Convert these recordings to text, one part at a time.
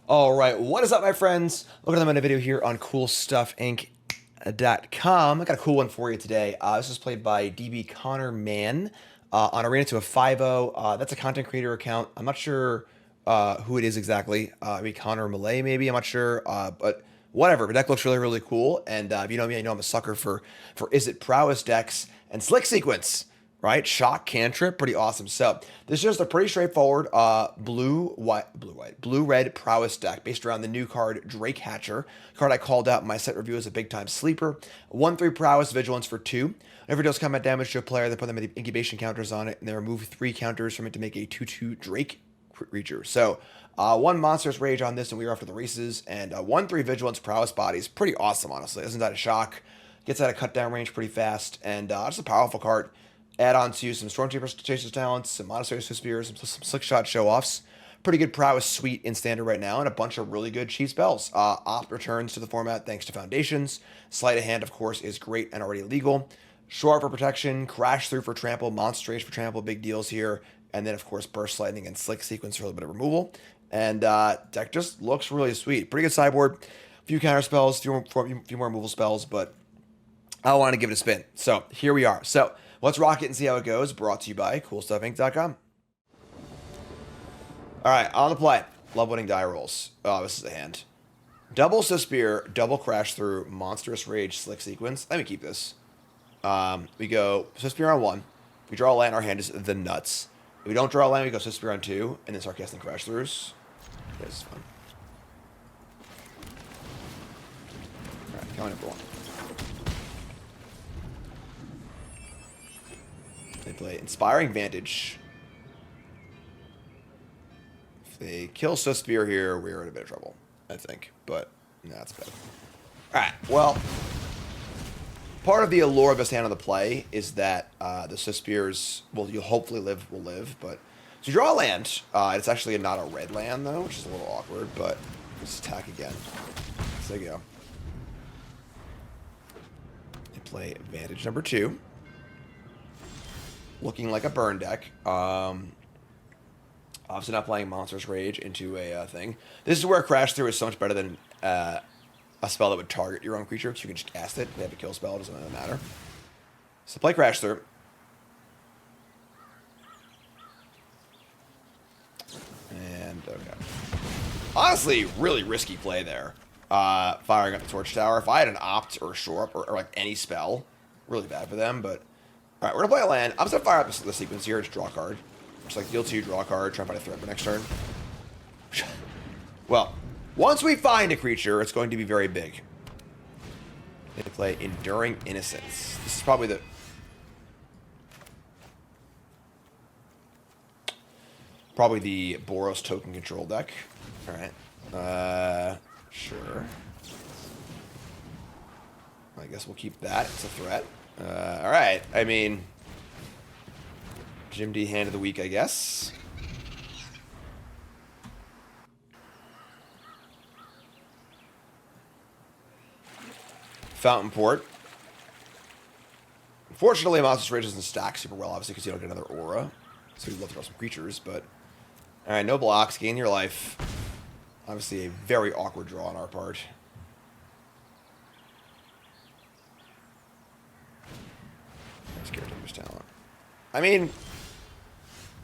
All right, what is up, my friends? Welcome to another video here on CoolStuffInc.com. I got a cool one for you today. This is played by DB Connor Mann on Arena to a 5-0. That's a content creator account. I'm not sure who it is exactly. Maybe Connor Malay, maybe. I'm not sure, but whatever. But deck looks really, really cool. And if you know me, I know I'm a sucker for Is It Prowess decks and Slick Sequence. Right, shock cantrip, pretty awesome. So this is just a pretty straightforward blue red prowess deck based around the new card Drake Hatcher, card I called out in my set review as a big time sleeper. 1/3 prowess vigilance for 2. Whenever it deals combat damage to a player, they put them incubation counters on it, and they remove 3 counters from it to make a 2/2 Drake creature. So 1 Monstrous Rage on this, and we are off to the races. And 1/3 vigilance prowess body is pretty awesome, honestly. Isn't that a shock? Gets out of cut down range pretty fast, and just a powerful card. Add on to some Stormchaser talents, some Monastery Swiftspear, some Slickshot Show-Offs. Pretty good prowess suite in standard right now, and a bunch of really good cheap spells. Opt returns to the format thanks to Foundations. Sleight of Hand, of course, is great and already legal. Shore for protection, Crash Through for trample, Monstrous Rage for trample, big deals here. And then, of course, Burst Lightning and Slick Sequence for a little bit of removal. And deck just looks really sweet. Pretty good sideboard. A few counter spells, a few more removal spells, but I want to give it a spin. So here we are. So let's rock it and see how it goes. Brought to you by CoolStuffInc.com. All right, on the play. Love winning die rolls. Oh, this is a hand. Double Swiftspear, double Crash Through, Monstrous Rage, Slick Sequence. Let me keep this. We go Swiftspear on 1. If we draw a land, our hand is the nuts. If we don't draw a land, we go Swiftspear on 2, and then start casting Crash Throughs. This is fun. All right, count number 1. They play Inspiring Vantage. If they kill Swiftspear here, we're in a bit of trouble, I think. But, no, that's bad. Alright, well, part of the allure of this hand on the play is that the Swiftspears, well, you'll hopefully will live, but... So you draw a land. It's actually not a red land, though, which is a little awkward, but let's attack again. So there you go. They play Vantage number 2. Looking like a burn deck. Obviously not playing Monstrous Rage into a thing. This is where Crash Through is so much better than a spell that would target your own creature, because you can just cast it. They have a kill spell, it doesn't really matter. So play Crash Through. And, okay. Honestly, really risky play there. Firing up the Torch Tower. If I had an Opt or a Shore Up or like any spell, really bad for them, but... Alright, we're going to play a land. I'm just going to fire up the sequence here. Just draw a card. Just like deal 2, draw a card, try and find a threat for next turn. Well, once we find a creature, it's going to be very big. They play Enduring Innocence. This is probably the... Boros token control deck. Alright. Sure. I guess we'll keep that. It's a threat. Alright, I mean, Jim D hand of the week, I guess. Fountain Port. Unfortunately, Monstrous Rage doesn't stack super well, obviously, because you don't get another aura. So you'd love to draw some creatures, but... Alright, no blocks, gain your life. Obviously, a very awkward draw on our part. Talent. I mean,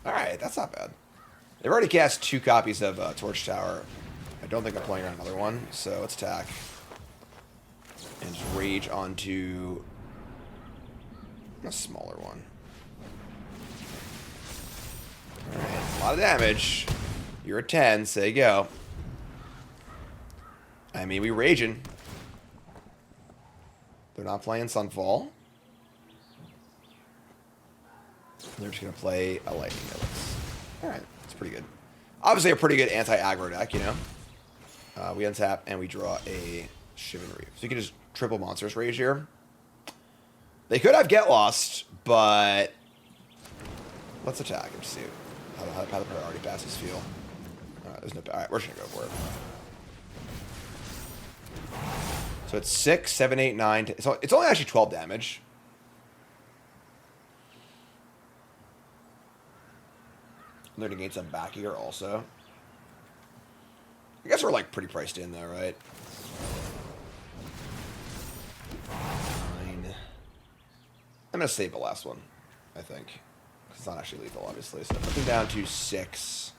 alright, that's not bad. They've already cast 2 copies of Torch Tower. I don't think I'm playing around another one, so let's attack. And just rage onto a smaller one. Alright, a lot of damage. You're a 10, so there you go. I mean, we raging. They're not playing Sunfall. They're just going to play a Lightning Helix. Alright, that's pretty good. Obviously a pretty good anti-aggro deck, you know. We untap and we draw a Shivan Reef. So you can just triple Monstrous Rage here. They could have Get Lost, but... Let's attack and see how the priority passes feel. There's no... Alright, we're just going to go for it. So it's 6, 7, 8, 9... 10, so it's only actually 12 damage. They're going to gain some back here also. I guess we're like pretty priced in though, right? Fine. I'm gonna save the last one, I think. It's not actually lethal, obviously. So putting down to 6.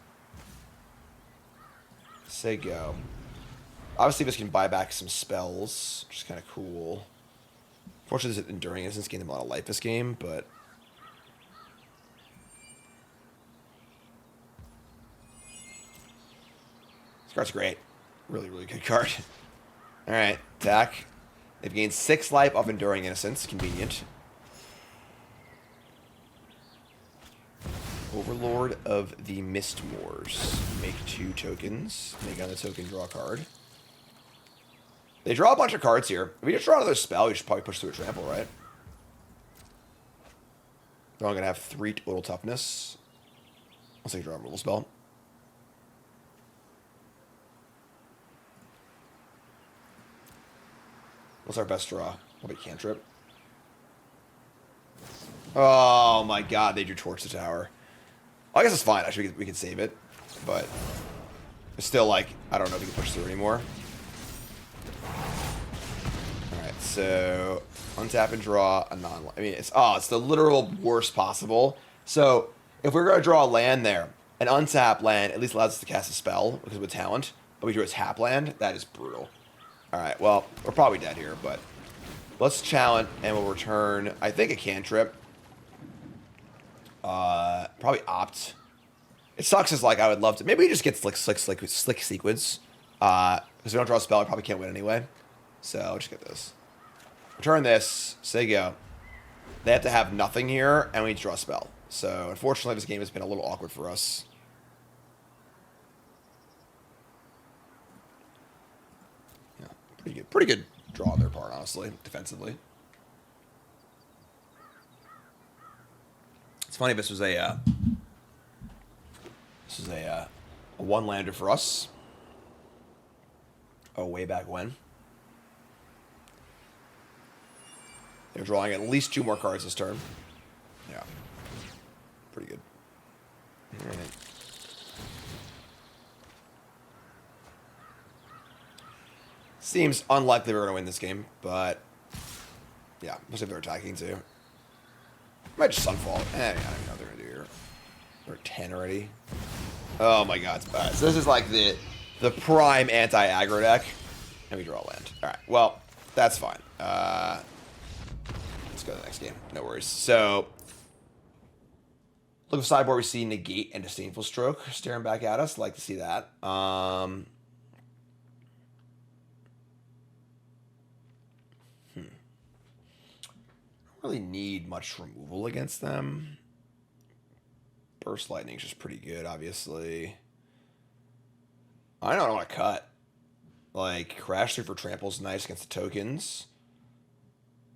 Say go. Obviously, this can buy back some spells, which is kind of cool. Fortunately, this Enduring Innocence gained him a lot of life this game, but... This card's great. Really, really good card. Alright, attack. They've gained 6 life off Enduring Innocence. Convenient. Overlord of the Mistmoors. Make 2 tokens. Make another token, draw a card. They draw a bunch of cards here. If we just draw another spell, we should probably push through a trample, right? They're only going to have 3 total toughness. Let's say draw a removal spell. What's our best draw? Probably cantrip. Oh my god, they drew Torch the Tower. I guess it's fine, actually, we can save it. But it's still like, I don't know if we can push through anymore. Alright, so untap and draw a non... I mean, it's the literal worst possible. So if we're going to draw a land there, an untap land at least allows us to cast a spell because with talent, but we drew a tap land, that is brutal. Alright, well, we're probably dead here, but let's challenge and we'll return, I think, a cantrip. Probably opt. It sucks as like I would love to. Maybe we just get slick sequence. Because we don't draw a spell, I probably can't win anyway. So I'll just get this. Return this. Say go. They have to have nothing here, and we need to draw a spell. So unfortunately, this game has been a little awkward for us. Yeah, pretty good. Pretty good draw on their part, honestly, defensively. It's funny. This was a one-lander for us. Oh, way back when. They're drawing at least 2 more cards this turn. Yeah, pretty good. All right. Seems unlikely we're going to win this game, but yeah, especially if they're attacking too. Might just Sunfall. I don't even know what they're going to do here. They're at 10 already. Oh my god, it's bad. So this is like the prime anti-aggro deck. And we draw a land. Alright, well, that's fine. Let's go to the next game. No worries. So, look at the sideboard, we see Negate and Disdainful Stroke staring back at us. Like to see that. Really need much removal against them. Burst Lightning is just pretty good, obviously. I don't want to cut. Like, Crash Through for Trample is nice against the tokens.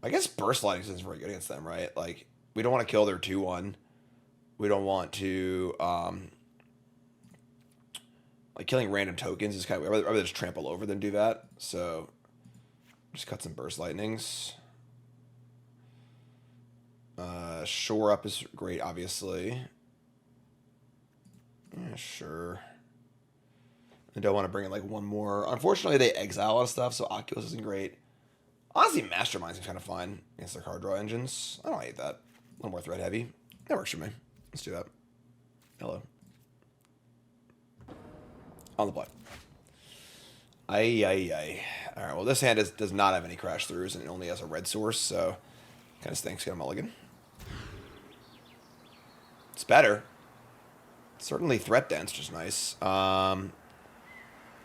I guess Burst Lightning isn't very good against them, right? Like, we don't want to kill their 2-1. We don't want to, like, killing random tokens is kind of... I'd rather just trample over than do that. So, just cut some Burst Lightnings. Shore Up is great, obviously. Yeah, sure. I don't want to bring in like one more. Unfortunately, they exile a lot of stuff, so Oculus isn't great. Honestly, Mastermind seems kind of fine against their card draw engines. I don't hate that. A little more threat heavy. That works for me. Let's do that. Hello. On the play. Aye. Alright, well, this hand does not have any crash throughs, and it only has a red source, so kind of stinks. Get a mulligan. It's better. Certainly threat dense, which is nice. I'm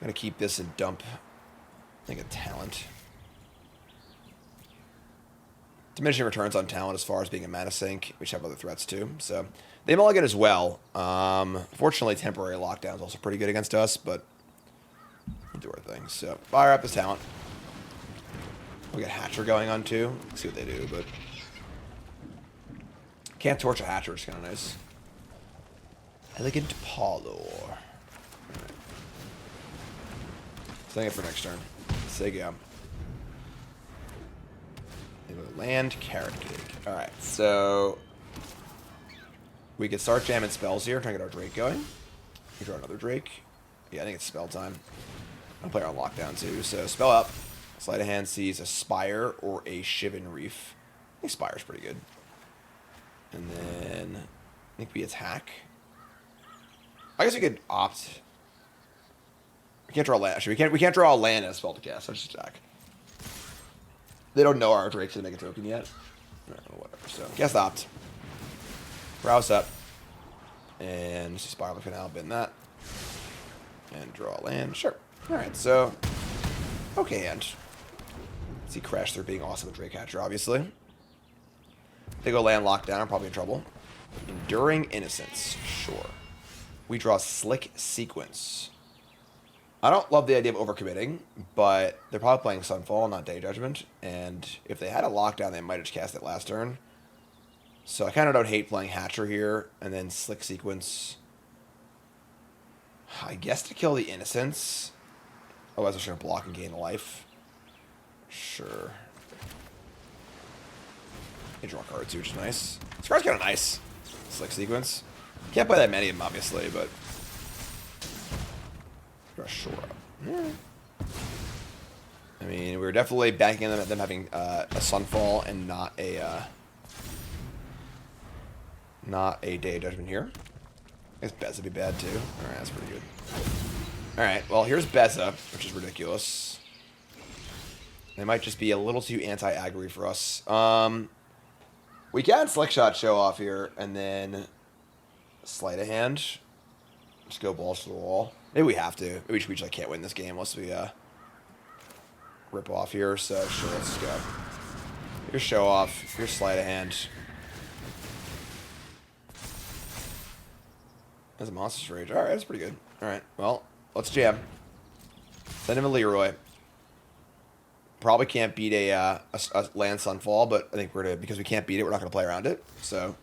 going to keep this and dump, I think, a talent. Diminishing returns on talent as far as being a mana sink, which have other threats too. So they mulligan as well. Fortunately, temporary lockdown is also pretty good against us, but we'll do our thing. So fire up this talent. We'll get Hatcher going on too. See what they do, but can't torch a Hatcher, which is kind of nice. Elegant Parlor. Setting it for next turn. Say go. Land, Carrot Cake. Alright, so we can start jamming spells here, trying to get our Drake going. We draw another Drake. Yeah, I think it's spell time. I'll play on lockdown too. So spell up. Sleight of Hand sees a Spire or a Shivan Reef. I think Spire's pretty good. And then I think we attack. I guess we could opt. We can't draw land. Actually, we can't draw a land and a spell to cast. So just attack. They don't know our Drake's gonna make a token yet. No, whatever. So guess opt. Browse up. And Spirebluff Canal, bin that. And draw a land. Sure. Alright, so okay hand. See Crash through being awesome with Drake Hatcher, obviously. They go land lockdown, I'm probably in trouble. Enduring Innocence, sure. We draw Slick Sequence. I don't love the idea of overcommitting, but they're probably playing Sunfall, not Day Judgment. And if they had a lockdown, they might have just cast it last turn. So I kind of don't hate playing Hatcher here, and then Slick Sequence. I guess to kill the Innocence. Otherwise, I'm just going to block and gain life. Sure. They draw a card too, which is nice. This card's kind of nice. Slick Sequence. Can't play that many of them, obviously, but... Draw Shore up. Yeah. I mean, we were definitely backing them having a Sunfall and not a Day of Judgment here. I guess Beza would be bad too. Alright, that's pretty good. Alright, well, here's Beza, which is ridiculous. They might just be a little too anti-aggro for us. We can Slickshot Show-Off here, and then Sleight of Hand. Just go balls to the wall. Maybe we have to. Maybe we just can't win this game unless we rip off here. So sure, let's go. Here's Show-Off. Here's Sleight of Hand. That's a Monstrous Rage. Alright, that's pretty good. Alright, well, let's jam. Send him a Leroy. Probably can't beat a land Sunfall, but I think because we can't beat it, we're not going to play around it. So,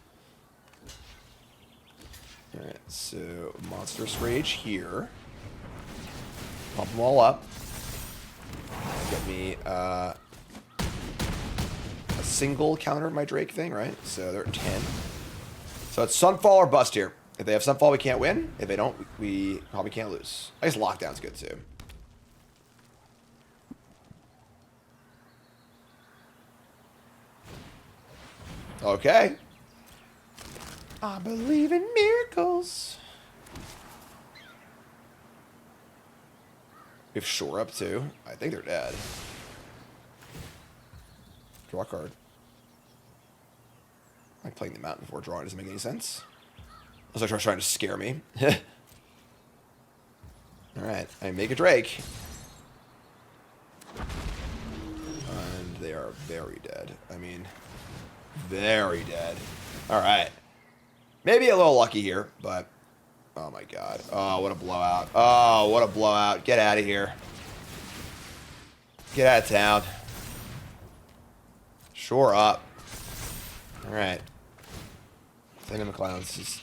alright, so Monstrous Rage here. Pump them all up. Get me a single counter my Drake thing, right? So they're at 10. So it's Sunfall or bust here. If they have Sunfall, we can't win. If they don't, we probably can't lose. I guess Lockdown's good too. Okay. I believe in miracles. We have Shore up too. I think they're dead. Draw a card. I'm playing them out before drawing doesn't make any sense. Unless they're trying to scare me. Alright, I make a Drake. And they are very dead. I mean, very dead. Alright. Maybe a little lucky here, but... Oh my god. Oh, what a blowout. Oh, what a blowout. Get out of here. Get out of town. Shore up. Alright. Thing in the clouds is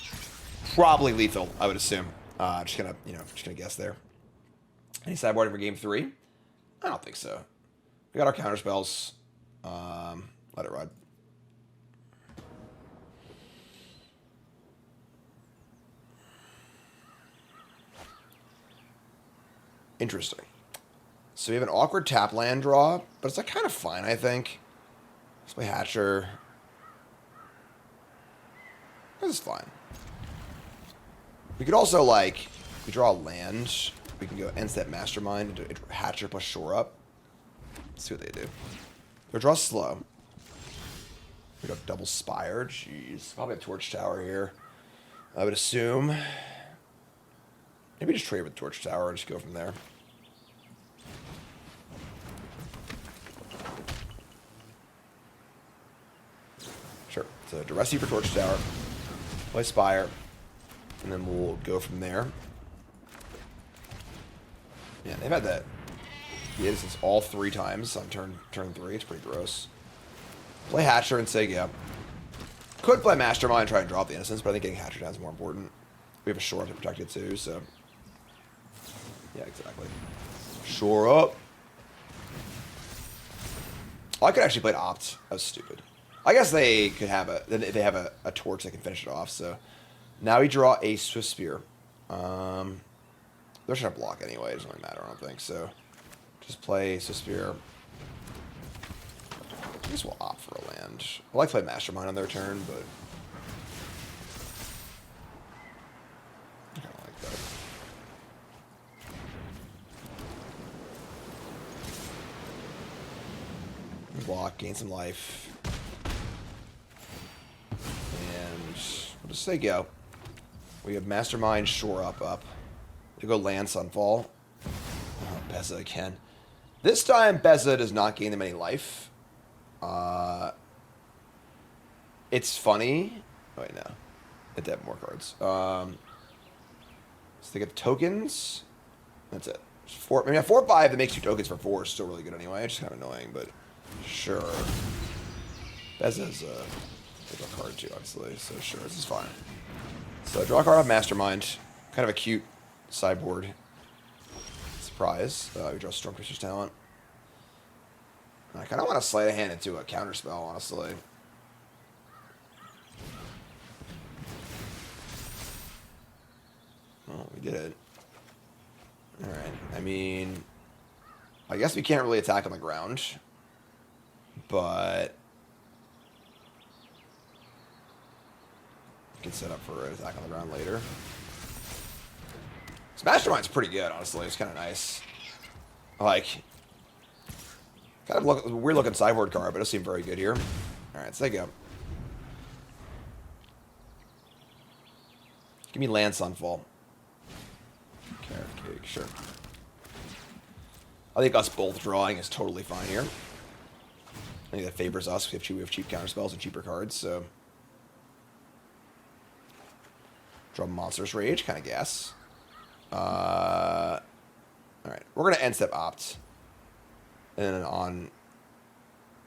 probably lethal, I would assume. Just gonna guess there. Any sideboarding for game 3? I don't think so. We got our counter spells. Let it ride. Interesting. So we have an awkward tap land draw, but it's like kind of fine, I think. Let's play Hatcher. This is fine. We could also, like, we draw a land. We can go End-Step Mastermind into Hatcher plus Shore up. Let's see what they do. They'll draw slow. We go double Spire. Jeez. Probably a Torch Tower here. I would assume. Maybe just trade with Torch Tower and just go from there. Sure. So Duresi for Torch Tower. Play Spire. And then we'll go from there. Yeah, they've had that since all 3 times on turn 3. It's pretty gross. Play Hatcher and say, yeah. Could play Mastermind and try and drop the Innocence, but I think getting Hatcher down is more important. We have a Shore up to protect it too, so... Yeah, exactly. Shore up. Oh, I could actually play Opt. That was stupid. I guess they could have they have a Torch that can finish it off, so... Now we draw a Swiftspear. They're just gonna block anyway. It doesn't really matter, I don't think. So just play Swiftspear. I guess we'll opt for a land. I like to play Mastermind on their turn, but I kind of like that. Block, gain some life, and we'll just say go. We have Mastermind, Shore up. We go land, Sunfall. Oh, Beza again. This time, Beza does not gain them any life. It's funny. Oh, wait, no. They have more cards. So they get the tokens. That's it. Maybe 4 or 5 that makes 2 tokens for 4 is still really good anyway. It's just kind of annoying, but sure. Beza's a card too, obviously. So sure, this is fine. So draw a card off Mastermind. Kind of a cute sideboard. Surprise. We draw Stormchaser's Talent. I kind of want to Sleight of Hand into a counterspell, honestly. Oh, we did it. Alright. I mean, I guess we can't really attack on the ground. But we can set up for an attack on the ground later. This Mastermind's pretty good, honestly. It's kind of nice. Like, kind of a weird looking sideboard card, but it does seem very good here. Alright, so there you go. Give me land, Sunfall. Carrot cake, sure. I think us both drawing is totally fine here. I think that favors us. We have cheap counterspells and cheaper cards, so. Draw Monstrous Rage, kind of guess. Alright, we're going to end step opt. And then on.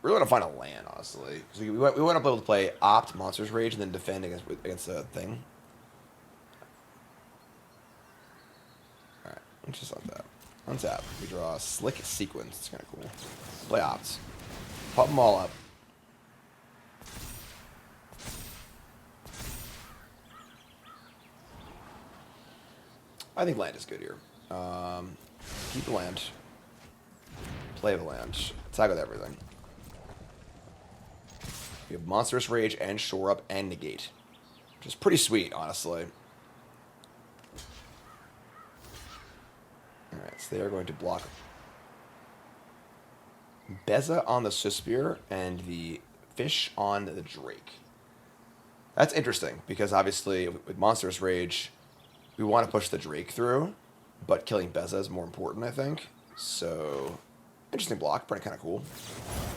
We're going to find a land, honestly. So we went up able to play opt, Monstrous Rage, and then defend against a thing. Alright, let's just untap. Untap. We draw a Slick Sequence. It's kind of cool. Play opts. Pop them all up. I think land is good here. Keep the land. Play the land. Attack with everything. We have Monstrous Rage and Shore Up and Negate. Which is pretty sweet, honestly. Alright, so they are going to block Beza on the Swiftspear and the fish on the Drake. That's interesting, because obviously with Monstrous Rage, we want to push the Drake through, but killing Beza is more important, I think. So, interesting block, pretty kind of cool.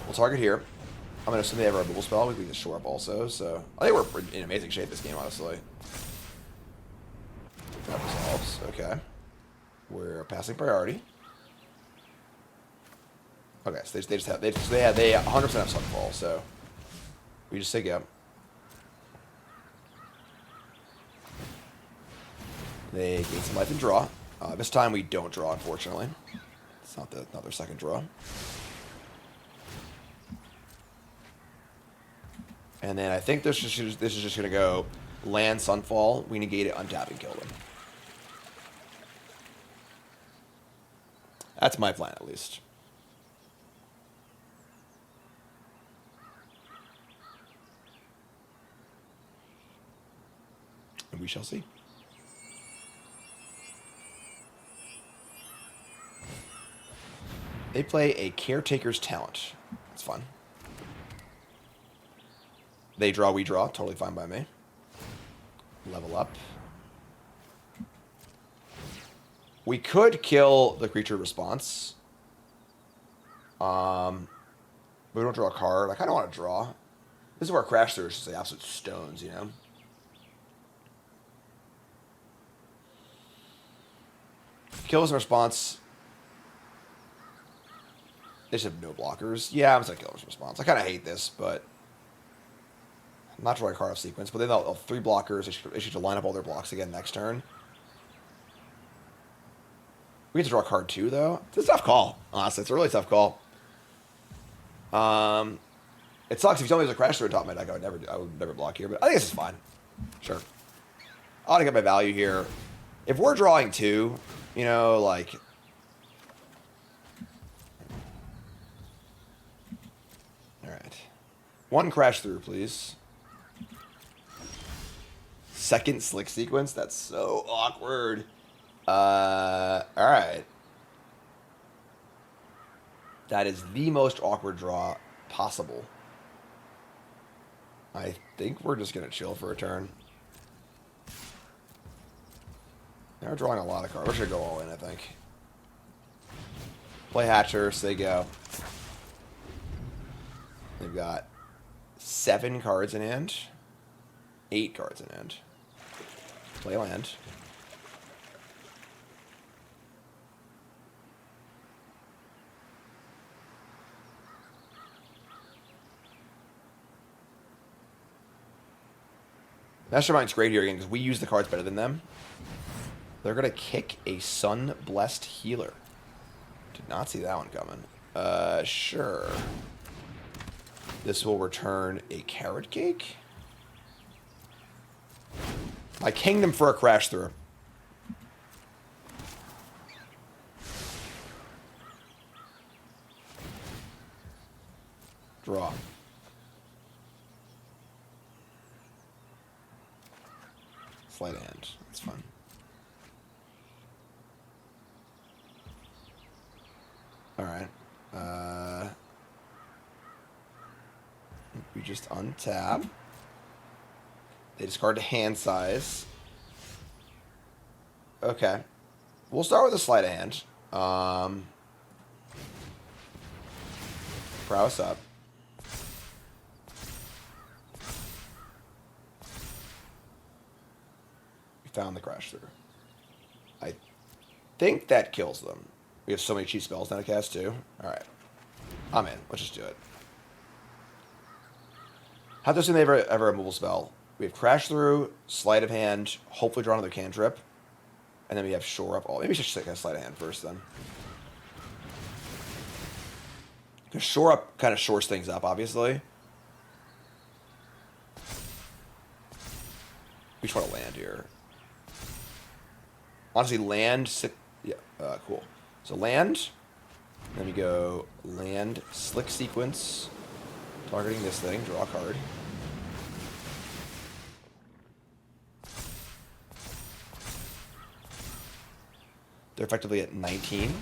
We'll target here. I'm going to assume they have our removal spell. We can just Shore Up also, so I think we're in amazing shape this game, honestly. That resolves, okay. We're passing priority. Okay, so they 100% have Sunfall, so we just say go. They gain some life and draw. This time we don't draw, unfortunately. It's not their second draw. And then I think this is just going to go land, Sunfall. We negate it, untap, and kill them. That's my plan, at least. And we shall see. They play a Caretaker's Talent. That's fun. They draw, we draw. Totally fine by me. Level up. We could kill the creature response. We don't draw a card. I kind of want to draw. This is where Crash Through is just the absolute stones, you know? Kill as a response. They just have no blockers. Yeah, I'm just going to kill as a response. I kind of hate this, but I'm not drawing a card off sequence. But then they'll 3 blockers. They should line up all their blocks again next turn. We get to draw a card too, though. It's a tough call, honestly. It's a really tough call. It sucks if you tell me there's a Crash Through on top of my deck. I would never block here, but I think this is fine. Sure. I ought to get my value here. If we're drawing 2, You know, like... Alright. One crash through, please. Second slick sequence? That's so awkward. Alright. That is the most awkward draw possible. I think we're just going to chill for a turn. They're drawing a lot of cards. We should go all in, I think. Play Hatcher, say go. They've got 7 cards in hand. 8 cards in hand. Play land. Mastermind's great here again because we use the cards better than them. They're going to kick a Sun-Blessed Healer. Did not see that one coming. Sure. This will return a Carrot Cake. My Kingdom for a crash through. Draw. Sleight of Hand. That's fun. Alright. We just untap. They discard to hand size. Okay. We'll start with a Sleight of Hand. Prowess up. We found the crash through. I think that kills them. We have so many cheap spells now to cast too. Alright. I'm in. Let's just do it. How does they ever a removal spell? We have Crash Through, Sleight of Hand, hopefully draw another cantrip. And then we have Shore Up. Oh, maybe we should take a Sleight of Hand first then. Because Shore Up kind of shores things up, obviously. We just want to land here. Honestly, land... Yeah, cool. So land. Then we go land, Slick Sequence. Targeting this thing, draw a card. They're effectively at 19.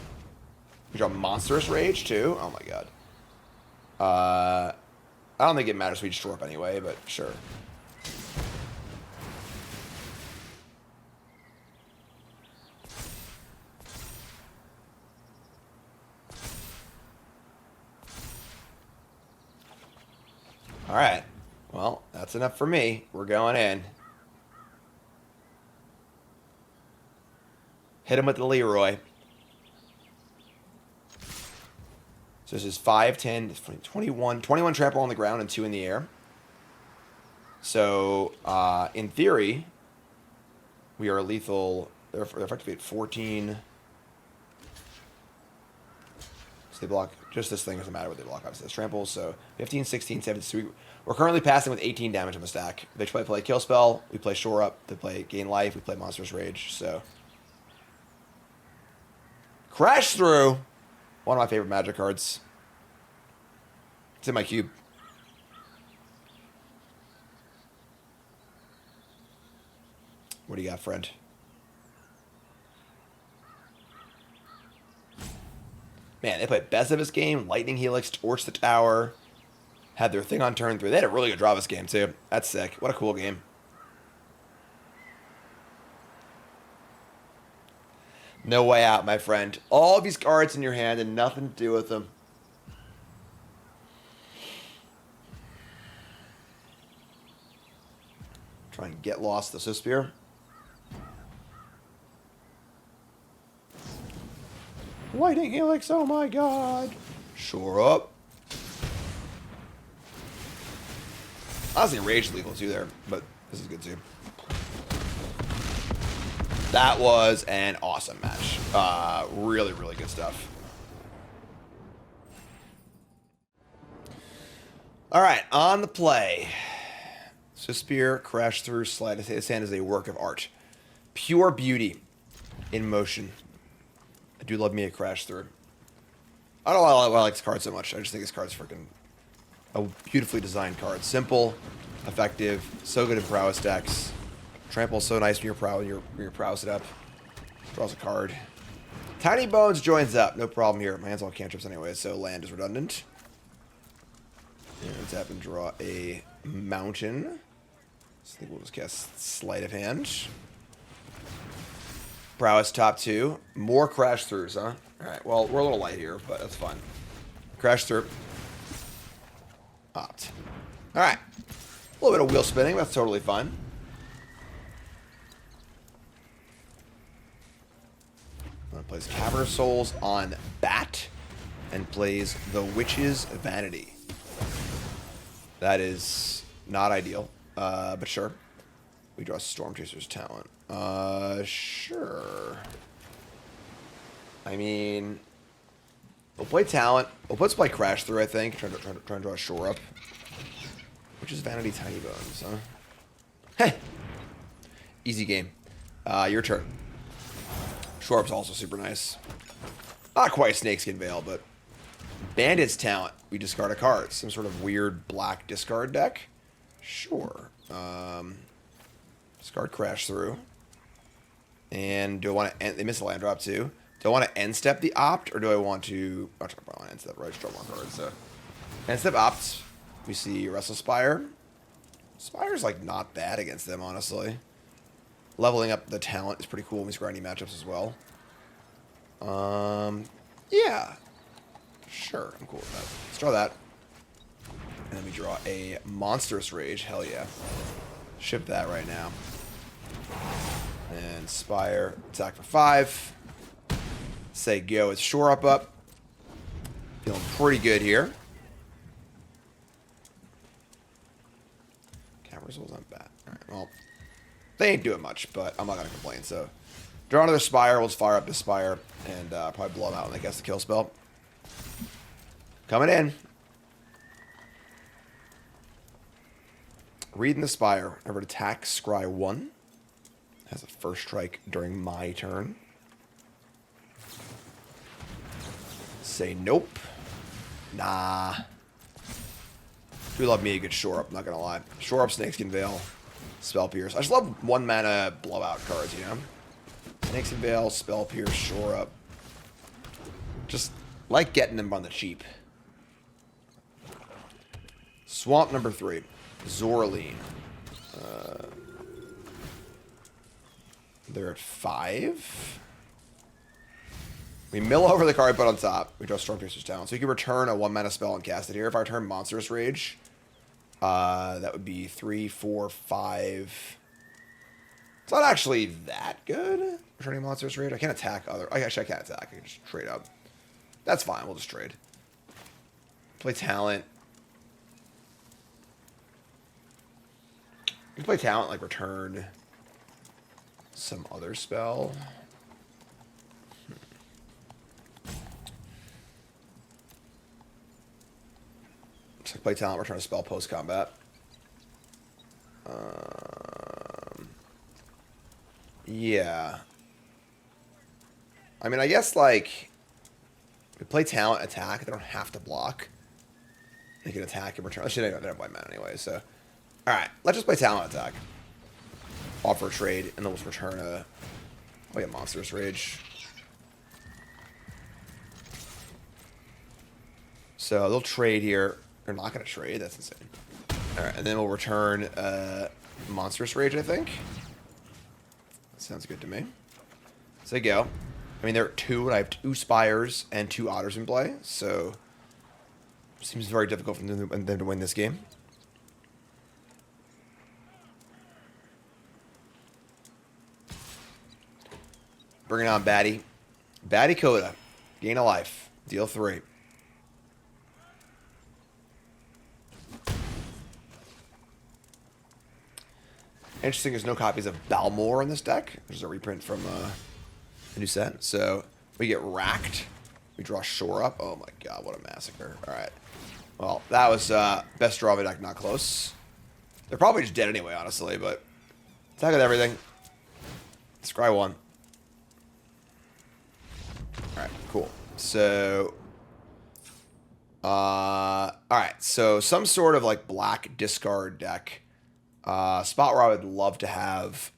We draw Monstrous Rage too. Oh my god. I don't think it matters if we just draw up anyway, but sure. Alright. Well, that's enough for me. We're going in. Hit him with the Leroy. So this is 5, 10, 21. 21 trample on the ground and 2 in the air. So, in theory, we are lethal. They're effectively at 14. So they block. Just this thing doesn't matter what they block. Obviously, it's trample. So 15, 16, 17. So we're currently passing with 18 damage on the stack. They play Kill Spell. We play Shore Up. They play Gain Life. We play Monstrous Rage. So Crash Through. One of my favorite Magic cards. It's in my cube. What do you got, friend? Man, they played best of this game, Lightning Helix, Torch the Tower. Had their thing on turn 3. They had a really good draw this game, too. That's sick. What a cool game. No way out, my friend. All of these cards in your hand and nothing to do with them. Try and get lost the Swiftspear. Lightning Helix, oh my god. Shore Up. Honestly, Rage legal too there, but this is good too. That was an awesome match. Really, really good stuff. All right, on the play. Swiftspear, Crash Through, Sleight of Hand is a work of art. Pure beauty in motion. do love me a Crash Through. I don't know why I like this card so much. I just think this card's freaking a beautifully designed card. Simple, effective, so good in prowess decks. Trample's so nice when you're prowess it up. Draws a card. Tiny Bones joins up. No problem here. My hand's all cantrips anyway, so land is redundant. And tap and draw a mountain. So I think we'll just cast Sleight of Hand. Prowess top 2. More Crash Throughs, huh? Alright, well, we're a little light here, but that's fine. Crash Through. Opt. Alright. A little bit of wheel spinning. That's totally fine. Plays Cavern of Souls on Bat and plays the Witch's Vanity. That is not ideal, but sure. We draw Stormchaser's Talent. Sure. I mean, we'll play Talent. Let's play Crash Through, I think. Try to draw a Shore Up. Witch's Vanity, Tiny Bones, huh? Hey! Easy game. Your turn. Shore Up's also super nice. Not quite Snakeskin Veil, but Bandit's Talent. We discard a card. Some sort of weird black discard deck. Sure. Discard Crash Through. And do I want to... They miss a land drop too. Do I want to end step the opt, or do I want to... I don't want to end step, right? Just draw one card, so... End step opt. We see Restless Spire. Spire's like not bad against them, honestly. Leveling up the talent is pretty cool when we score any matchups as well. Yeah. Sure, I'm cool with that. Let's draw that. And then we draw a Monstrous Rage. Hell yeah. Ship that right now. And Spire, attack for 5. Say go, it's Shore Up. Feeling pretty good here. Camera Souls on Bat. Alright, well. They ain't doing much, but I'm not going to complain. So, draw another Spire. Let's fire up this Spire and probably blow them out when they cast the kill spell. Coming in. Reading the Spire. Ever attack, scry 1. Has a first strike during my turn. Say nope. Nah. Do love me a good Shore Up, not going to lie. Shore Up, Snakeskin Veil. Spell Pierce. I just love 1 mana blowout cards, you know? Snakeskin Veil, Spell Pierce, Shore Up. Just like getting them on the cheap. Swamp number 3. Zoraline. They're at 5. We mill over the card put on top. We draw Stormchaser's Talent. So you can return a 1 mana spell and cast it here. If I return Monstrous Rage... that would be 3, 4, 5. It's not actually that good. Returning Monstrous Rage. I can't attack other... Actually, I can't attack. I can just trade up. That's fine. We'll just trade. Play Talent. You can play Talent, like return some other spell. So play Talent, return a spell post-combat. Yeah. I mean, I guess, like, we play Talent, attack. They don't have to block. They can attack and return. Actually, they don't play mana anyway, so. Alright, let's just play Talent, attack. Offer a trade, and then we'll return a... Oh, yeah, Monstrous Rage. So, they'll trade here. They're not going to trade. That's insane. Alright, and then we'll return Monstrous Rage, I think. That sounds good to me. So they go. I mean, there are 2, and I have 2 Spires and 2 Otters in play, so... Seems very difficult for them to win this game. Bring it on, Batty. Batty Coda. Gain a life. Deal 3. Interesting, there's no copies of Balmor in this deck, which is a reprint from a new set. So we get racked. We draw Shore Up. Oh my god, what a massacre. Alright. Well, that was best draw of a deck, not close. They're probably just dead anyway, honestly, but attack with everything. Scry 1. Alright, cool. So... alright, so some sort of, like, black discard deck. Spot where I would love to have,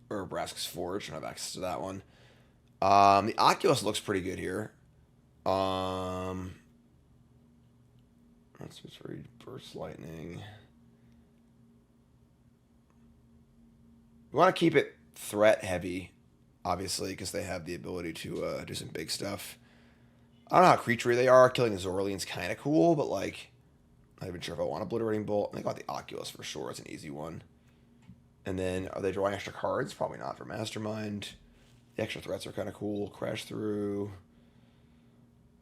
Brask's Forge. I don't have access to that one. The Oculus looks pretty good here. Let's just read Burst Lightning. We want to keep it threat heavy, obviously, because they have the ability to do some big stuff. I don't know how creaturey they are. Killing the Zorlian's kind of cool, but like, I'm not even sure if I want Obliterating Bolt. I think I want the Oculus for sure. It's an easy one. And then, are they drawing extra cards? Probably not for Mastermind. The extra threats are kind of cool. Crash Through.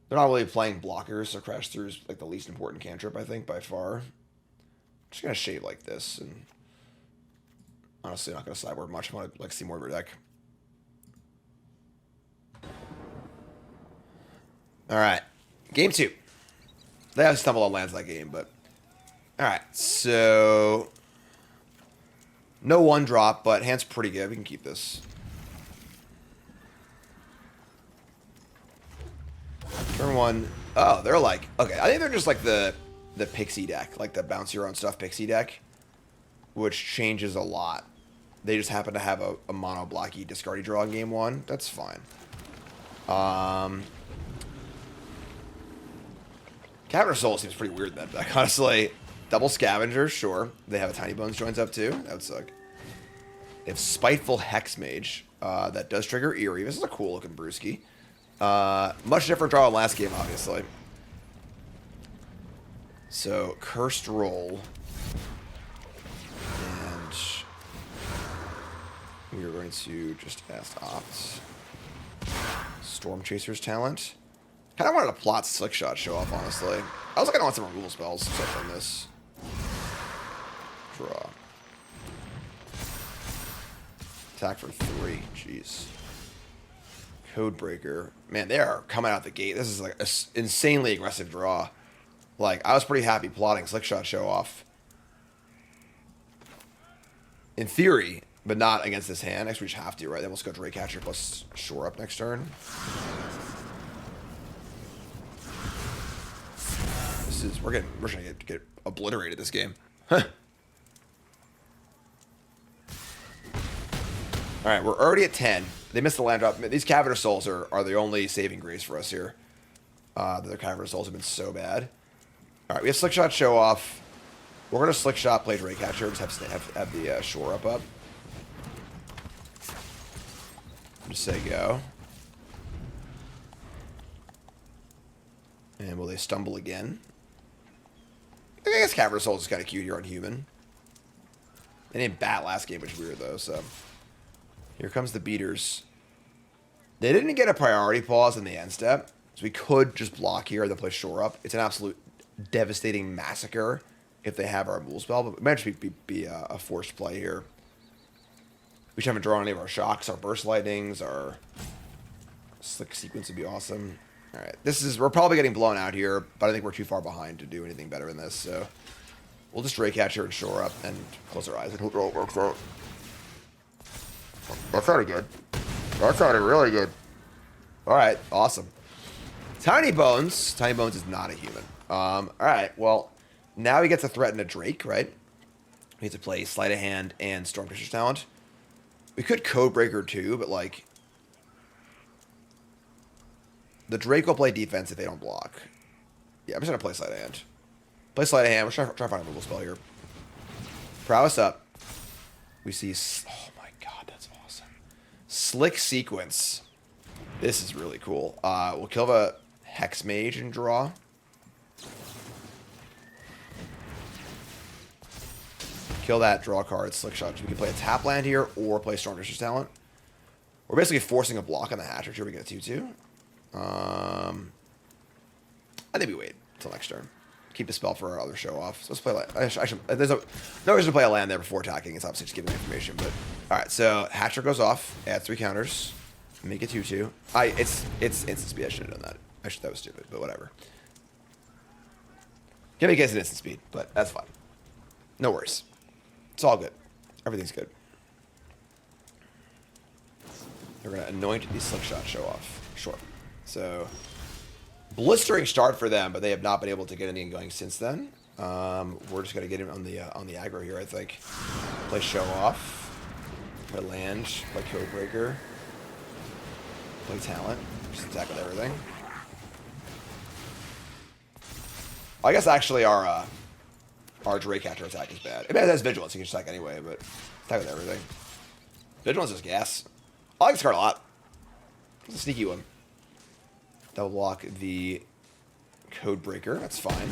They're not really playing blockers, so Crash Through is like the least important cantrip, I think, by far. I'm just going to shade like this, and honestly, not going to sideboard much. I want to like see more of your deck. Alright, game 2. They have stumbled on lands that game, but... Alright, so... No 1-drop, but hand's pretty good. We can keep this. Turn 1. Oh, they're like... Okay, I think they're just like the pixie deck. Like the bounce your own stuff pixie deck. Which changes a lot. They just happen to have a mono blocky discardy draw in game 1. That's fine. Cavern of Souls seems pretty weird in that deck, honestly. Double Scavenger, sure. They have a Tiny Bones joins up too. That would suck. They have Spiteful Hexmage. That does trigger Eerie. This is a cool looking brewski. Much different draw than last game, obviously. So, Cursed Roll. And we are going to just opt. Stormchaser's Talent. Kind of wanted to plot Slickshot Show-Off, honestly. I was like, I don't want some removal spells except on this. Draw. Attack for 3. Jeez. Codebreaker. Man, they are coming out the gate. This is like an insanely aggressive draw. Like, I was pretty happy plotting Slickshot Show-Off. In theory, but not against this hand. Next we just have to, right? Then we'll just go Draycatcher plus Shore Up next turn. We're gonna get obliterated this game. Huh. Alright, we're already at 10. They missed the land drop. These Cavern of Souls are the only saving grace for us here. The Cavern of Souls have been so bad. Alright, we have Slickshot Show-Off. We're gonna Slickshot, play Draycatcher, just have the Shore Up up. Just say go. And will they stumble again? I guess Cavern of Souls is kind of cute here on human. They didn't bat last game, which is weird, though, so... Here comes the beaters. They didn't get a priority pause in the end step, so we could just block here and then play Shore Up. It's an absolute devastating massacre if they have our removal spell, but it might just be a forced play here. We just haven't drawn any of our shocks, our burst lightnings, our slick sequence would be awesome. Alright, we're probably getting blown out here, but I think we're too far behind to do anything better in this, so we'll just Draycatcher and Shore Up and close our eyes and hope it all works out. That sounded good. That sounded really good. Alright, awesome. Tiny Bones. Tiny Bones is not a human. Alright, well, now he gets to threaten a Drake, right? We have to play Sleight of Hand and Stormchaser's Talent. We could Codebreaker too, but like... The Drake will play defense if they don't block. Yeah, I'm just going to play Sleight of Hand. Play Sleight of Hand. We're trying to find a removal spell here. Prowess up. We see... Oh my god, that's awesome. Slick Sequence. This is really cool. We'll kill the Hex Mage and draw. Kill that, draw a card, Slickshot. We can play a tap land here or play Stormchaser's Talent. We're basically forcing a block on the Hatcher here. We get a 2-2. I think we wait until next turn. Keep the spell for our other Show-Off. So let's play land. There's no reason to play a land there before attacking. It's obviously just giving information. But alright, so Hatcher goes off. Add 3 counters. Make it 2-2. It's instant speed. I should have done that. That was stupid, but whatever. Can't make it an instant speed, but that's fine. No worries. It's all good. Everything's good. We're going to anoint the Slickshot Show-Off. Sure. So, blistering start for them, but they have not been able to get anything going since then. We're just going to get him on the aggro here, I think. Play Show-Off. Play land. Play Codebreaker. Play Talent. Just attack with everything. I guess actually our Draycatcher attack is bad. It has Vigilance, you can just attack anyway, but attack with everything. Vigilance is gas. I like this card a lot. It's a sneaky one. Double block the Codebreaker, that's fine.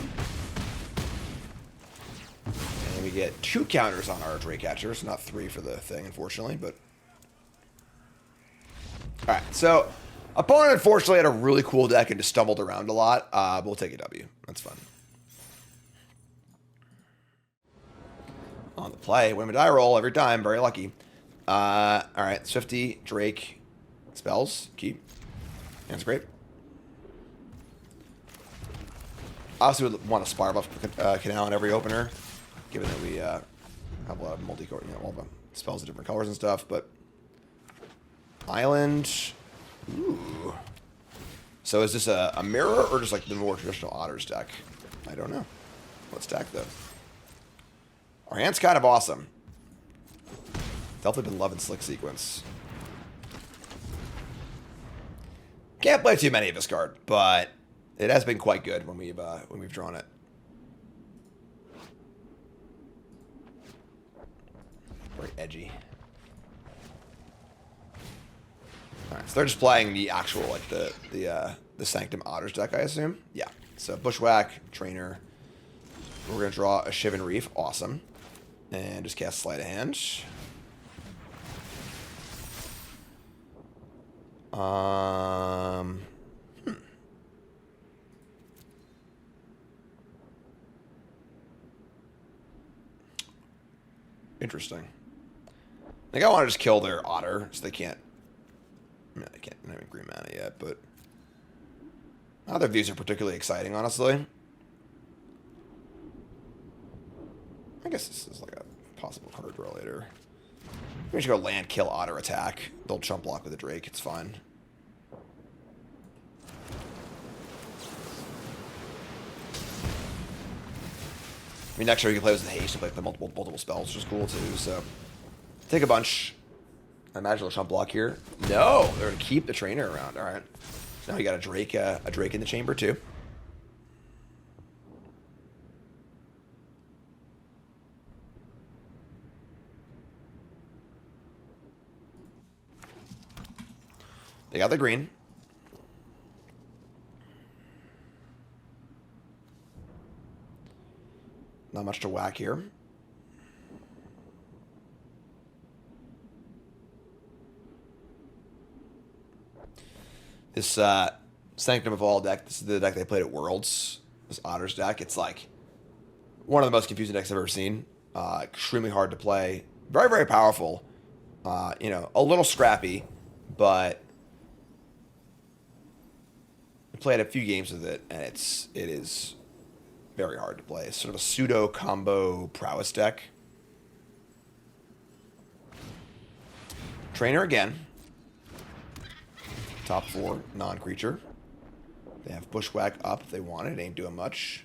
And we get 2 counters on our Draycatcher, so not 3 for the thing, unfortunately, but... Alright, so... Opponent, unfortunately, had a really cool deck and just stumbled around a lot. But we'll take a W. That's fun. On the play, win a die roll every time. Very lucky. Alright, Swifty, Drake, spells, keep. That's great. Obviously, would want a Spirebluff Canal in every opener, given that we have a lot of multi-color, all the spells of different colors and stuff. But Island. Ooh. So is this a mirror or just like the more traditional Otters deck? I don't know. Let's deck though. Our hand's kind of awesome. Definitely been loving Slick Sequence. Can't play too many of this card, but it has been quite good when we've drawn it. Very edgy. Alright, so they're just playing the actual, like, the Sanctum Otters deck, I assume? Yeah. So, Bushwhack, Trainer. We're going to draw a Shivan Reef. Awesome. And just cast Sleight of Hand. Interesting. I think I want to just kill their Otter, so they can't... I mean, I can't have green mana yet, but... Neither of these are particularly exciting, honestly. I guess this is like a possible card draw later. We should go land, kill, Otter, attack. They'll chump block with a Drake, it's fine. I mean, next year we can play with haste and play the multiple spells, which is cool too, so... Take a bunch. I imagine they'll chump block here. No! They're going to keep the Trainer around, alright. Now you got a Drake in the chamber too. They got the green. Not much to whack here. This Sanctum of All deck, this is the deck they played at Worlds. This Otters deck. It's like one of the most confusing decks I've ever seen. Extremely hard to play. Very, very powerful. You know, a little scrappy, but I played a few games with it, and it is very hard to play. It's sort of a pseudo combo prowess deck. Trainer again. Top 4 non-creature. They have Bushwhack up if they want it. It ain't doing much.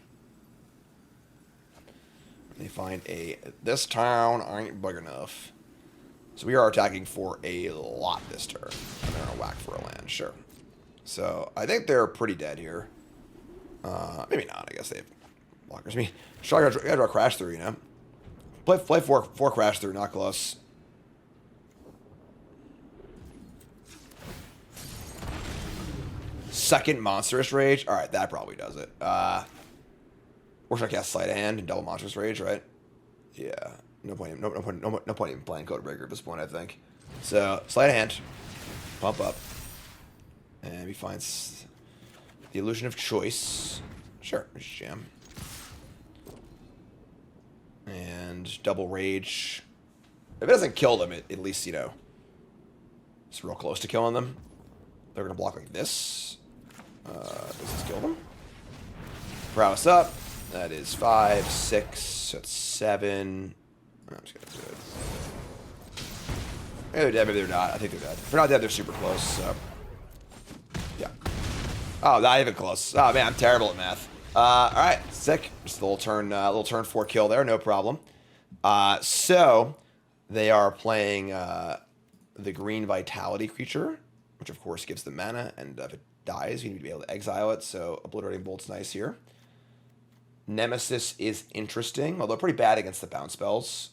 They find this town ain't big enough. So we are attacking for a lot this turn. And they're gonna whack for a land, sure. So I think they're pretty dead here. Maybe not. I guess they have blockers. I mean, you gotta draw Crash Through, you know. Play four Crash Through, not close. Second Monstrous Rage. All right, that probably does it. Or should I cast Sleight of Hand and double Monstrous Rage, right? Yeah. No point even playing Codebreaker at this point, I think. So, Sleight of Hand. Pump up. And we find the Illusion of Choice. Sure, just jam. And double Rage. If it doesn't kill them, it at least, you know, it's real close to killing them. They're going to block like this. Does this kill them? Prowess up. That is 5, 6, that's 7. I'm just going to do it. Maybe they're dead, maybe they're not. I think they're dead. If they're not dead, they're super close, so. Yeah. Oh, not even close. Oh, man, I'm terrible at math. Alright, sick. Just a little turn 4 kill there, no problem. So, they are playing the green Vitality creature, which of course gives them mana, and if it dies, you need to be able to exile it, so Obliterating Bolt's nice here. Nemesis is interesting, although pretty bad against the bounce spells.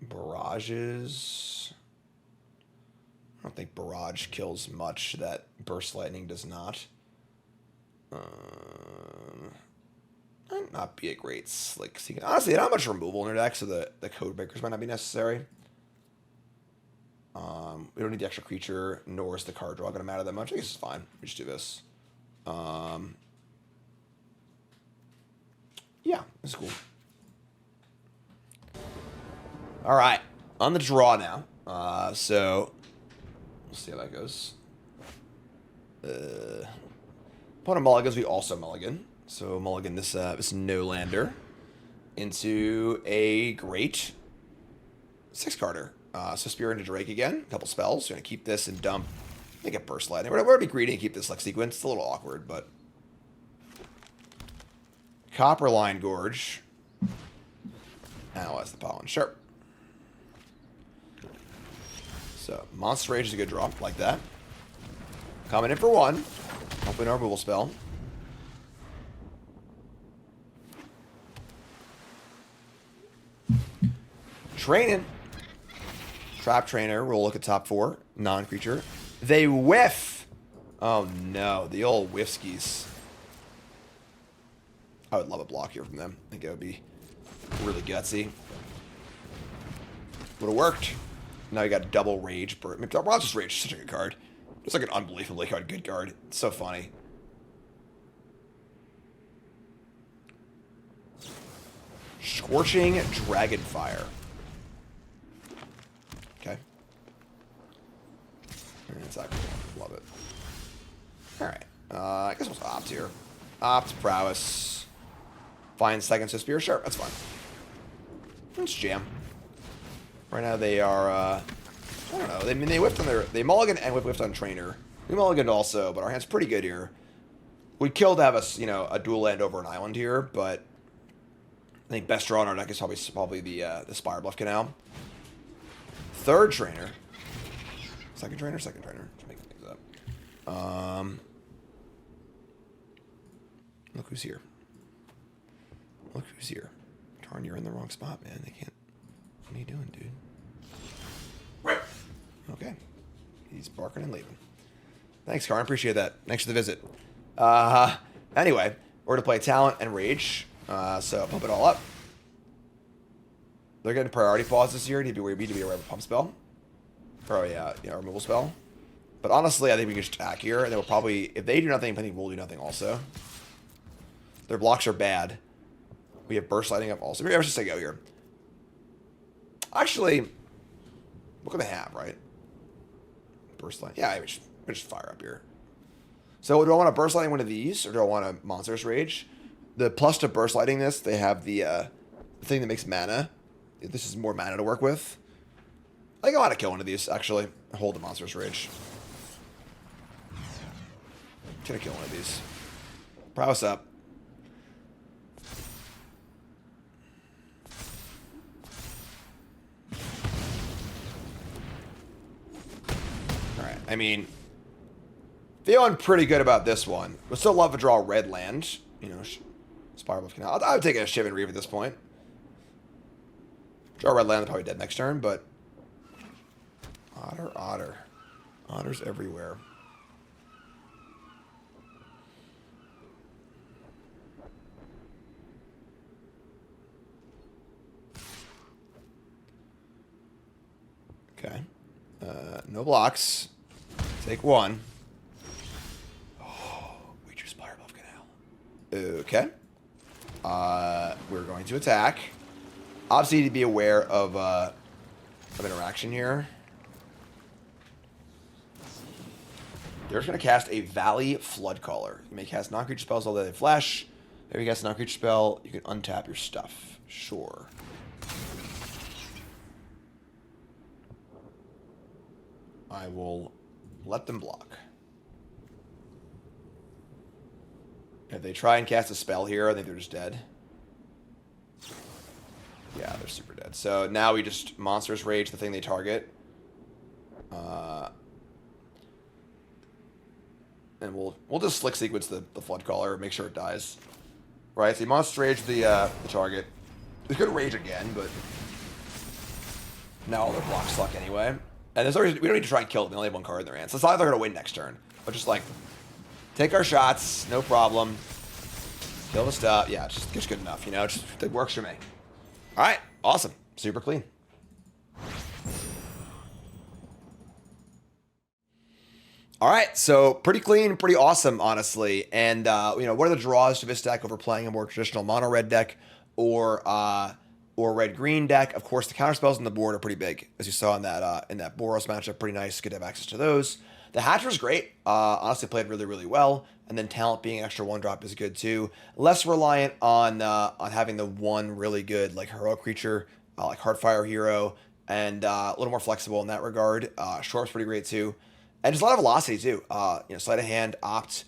Barrages. I don't think Barrage kills much that Burst Lightning does not. Might not be a great slick sequence. Honestly, not much removal in their deck, so the Codebreakers might not be necessary. We don't need the extra creature, nor is the card draw going to matter that much. I guess it's fine. We just do this. Yeah, this is cool. All right, on the draw now. So we'll see how that goes. Opponent mulligans, we also mulligan. So mulligan this no-lander into a great 6-carder. So Spear into Drake again. A couple spells. We're going to keep this and dump. I think it Burst Lightning. We're going to be greedy and keep this like sequence. It's a little awkward, but. Copperline Gorge. Analyze the pollen. Sure. So Monstrous Rage is a good draw. Like that. Coming in for 1. Hopefully no removal spell. Training. Trap Trainer. We'll look at top 4. Non-creature. They whiff. Oh no. The old whiffskis. I would love a block here from them. I think it would be really gutsy. Would have worked. Now you got double Rage. I mean, Monstrous Rage is such a good card. It's like an unbelievably good card. It's so funny. Scorching Dragonfire. Okay. Exactly. Love it. Alright. I guess we'll opt here. Opt, Prowess. Find second Swiftspear. Sure, that's fine. Let's jam. Right now they are, I don't know. They whiffed on their... They mulligan and whiffed on Trainer. We mulliganed also, but our hand's pretty good here. We'd kill to have us, you know, a dual land over an island here, but... I think best draw in our deck is probably the Spirebluff Canal. Third Trainer. Second Trainer? Second Trainer. Just making things up. Look who's here. Look who's here. Tarn, you're in the wrong spot, man. They can't... What are you doing, dude? Okay. He's barking and leaving. Thanks, Karn. Appreciate that. Thanks for the visit. Anyway, we're going to play Talent and Rage. So pump it all up. They're getting priority pause this year. Need to be aware of a pump spell. Or a removal spell. But honestly, I think we can just attack here. And they will probably... If they do nothing, I think we'll do nothing also. Their blocks are bad. We have Burst Lightning up also. Maybe I should just say go here. Actually... What can they have, right? Burst Lightning. Yeah, we just fire up here. So do I want to Burst Lightning one of these? Or do I want a Monstrous Rage? The plus to Burst Lightning this, they have the thing that makes mana. This is more mana to work with. I think I want to kill one of these, actually. Hold the Monstrous Rage. Gonna kill one of these. Prowess up. Alright, I mean... Feeling pretty good about this one. Would still love to draw a red land. You know, Spirebluff Canal. I would take a Shivan Reef at this point. Draw a red land, probably dead next turn, but... Otter. Otters everywhere. Okay. No blocks. Take 1. Oh, we drew Spirebluff Canal. Okay. We're going to attack. Obviously, you need to be aware of interaction here. They're just going to cast a Valley Floodcaller. You may cast non-creature spells all day they flash. If you cast a non-creature spell, you can untap your stuff. Sure. I will let them block. If they try and cast a spell here, I think they're just dead. Yeah, they're super dead. So now we just Monstrous Rage the thing they target. And we'll just Slick Sequence the Flood Caller, make sure it dies. Right, so Monstrous Rage the target. We could Rage again, but now all their blocks suck anyway. And there's already, we don't need to try and kill them. They only have one card in their hand. So it's not like they're going to win next turn. But just like, take our shots, no problem. Kill the stuff. Yeah, just good enough, you know? It works for me. All right, awesome. Super clean. All right, so pretty clean, pretty awesome, honestly. And, you know, what are the draws to this deck over playing a more traditional mono-red deck or red-green deck? Of course, the counterspells on the board are pretty big, as you saw in that Boros matchup. Pretty nice, good to have access to those. The Hatcher's great. Honestly, played really, really well. And then Talent being extra one-drop is good, too. Less reliant on having the one really good, like, heroic creature, like Heartfire Hero, and a little more flexible in that regard. Short's pretty great, too. And just a lot of velocity, too. You know, Sleight of Hand, Opt,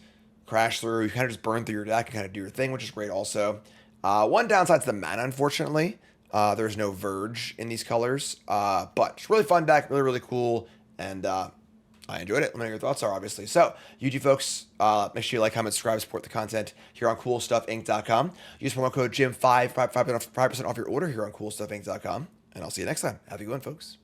Crash Through. You kind of just burn through your deck and kind of do your thing, which is great also. One downside to the mana, unfortunately. There's no Verge in these colors. But it's a really fun deck, really, really cool. And I enjoyed it. Let me know your thoughts are, obviously. So, YouTube folks, make sure you like, comment, subscribe, support the content here on CoolStuffInc.com. Use promo code JIM5 for 5% off your order here on CoolStuffInc.com. And I'll see you next time. Have a good one, folks.